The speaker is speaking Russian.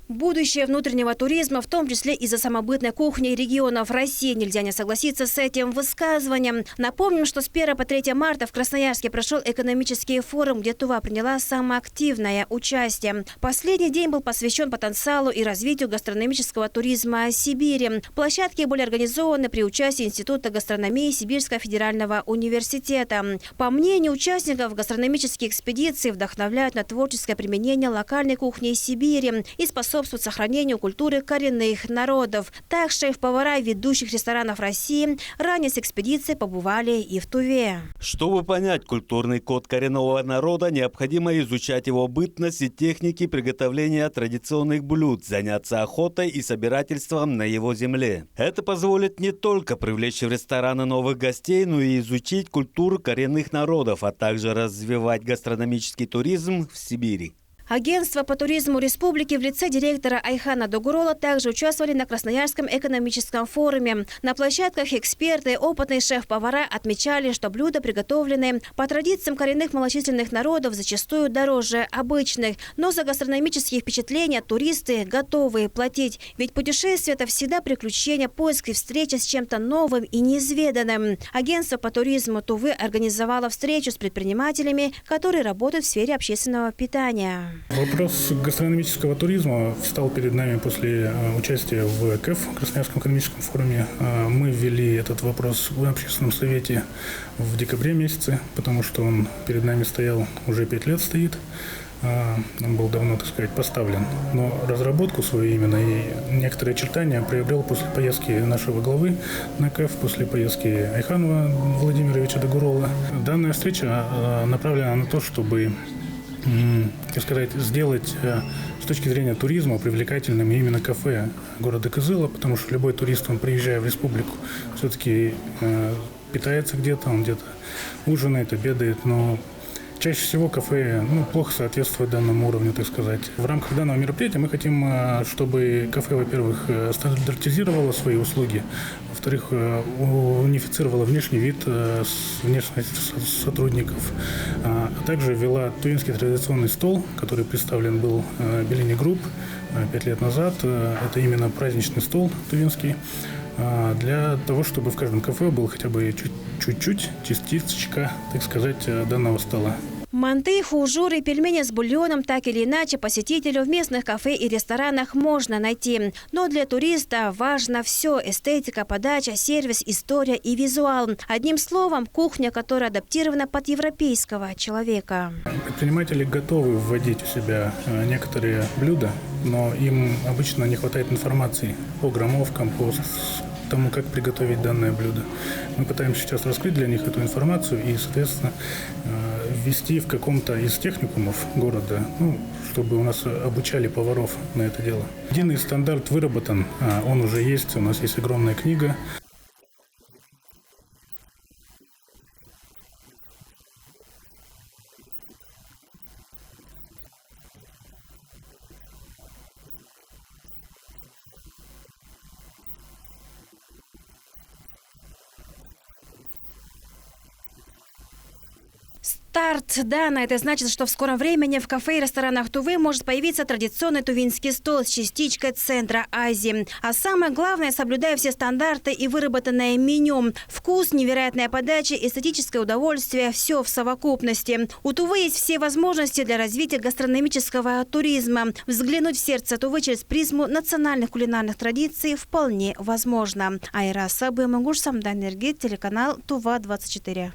Будущее внутреннего туризма, в том числе из-за самобытной кухни регионов России. Нельзя не согласиться с этим высказыванием. Напомним, что с 1 по 3 марта в Красноярске прошел экономический форум, где Тува приняла самое активное участие. Последний день был посвящен потенциалу и развитию гастрономического туризма Сибири. Площадки были организованы при участии Института гастрономии Сибирского федерального университета. По мнению участников, гастрономические экспедиции вдохновляют на творческое применение локальной кухни Сибири и способствуют сохранению культуры коренных народов. Так, шеф-повара ведущих ресторанов России ранее с экспедицией побывали и в Туве. Чтобы понять культурный код коренного народа, необходимо изучать его бытность и техники приготовления традиционных блюд, заняться охотой и собирательством на его земле. Это позволит не только привлечь в рестораны новых гостей, но и изучить культуру коренных народов, а также развивать гастрономический туризм в Сибири. Агентство по туризму республики в лице директора Айхана Догурола также участвовали на Красноярском экономическом форуме. На площадках эксперты, опытные шеф-повара отмечали, что блюда, приготовленные по традициям коренных малочисленных народов, зачастую дороже обычных. Но за гастрономические впечатления туристы готовы платить. Ведь путешествие – это всегда приключение, поиск и встреча с чем-то новым и неизведанным. Агентство по туризму Тувы организовало встречу с предпринимателями, которые работают в сфере общественного питания. Вопрос гастрономического туризма встал перед нами после участия в КЭФ, Красноярском экономическом форуме. Мы ввели этот вопрос в общественном совете в декабре месяце, потому что он перед нами стоял, уже 5 лет стоит. Он был давно, так сказать, поставлен. Но разработку свою именно и некоторые очертания приобрел после поездки нашего главы на КЭФ, после поездки Айханова Владимировича Догурола. Данная встреча направлена на то, чтобы, так сказать, сделать с точки зрения туризма привлекательным именно кафе города Кызыла, потому что любой турист, он приезжая в республику, все-таки питается где-то, он где-то ужинает, обедает, но чаще всего кафе плохо соответствует данному уровню, так сказать. В рамках данного мероприятия мы хотим, чтобы кафе, во-первых, стандартизировало свои услуги, во-вторых, унифицировало внешний вид, внешность сотрудников, а также ввела тувинский традиционный стол, который представлен был Беллини Групп 5 лет назад. Это именно праздничный стол тувинский, для того, чтобы в каждом кафе был хотя бы чуть-чуть, частичка, так сказать, данного стола. Манты, хужуры, пельмени с бульоном так или иначе посетителю в местных кафе и ресторанах можно найти. Но для туриста важно все – эстетика, подача, сервис, история и визуал. Одним словом, кухня, которая адаптирована под европейского человека. Предприниматели готовы вводить у себя некоторые блюда, но им обычно не хватает информации по граммовкам, по тому, как приготовить данное блюдо. Мы пытаемся сейчас раскрыть для них эту информацию и, соответственно, ввести в каком-то из техникумов города, чтобы у нас обучали поваров на это дело. Единый стандарт выработан, он уже есть, у нас есть огромная книга. Старт дана. Это значит, что в скором времени в кафе и ресторанах Тувы может появиться традиционный тувинский стол с частичкой центра Азии. А самое главное, соблюдая все стандарты и выработанное меню. Вкус, невероятная подача, эстетическое удовольствие – все в совокупности. У Тувы есть все возможности для развития гастрономического туризма. Взглянуть в сердце Тувы через призму национальных кулинарных традиций вполне возможно. Айра Сабы Магуш, Самдан Энергет, телеканал Тува 24.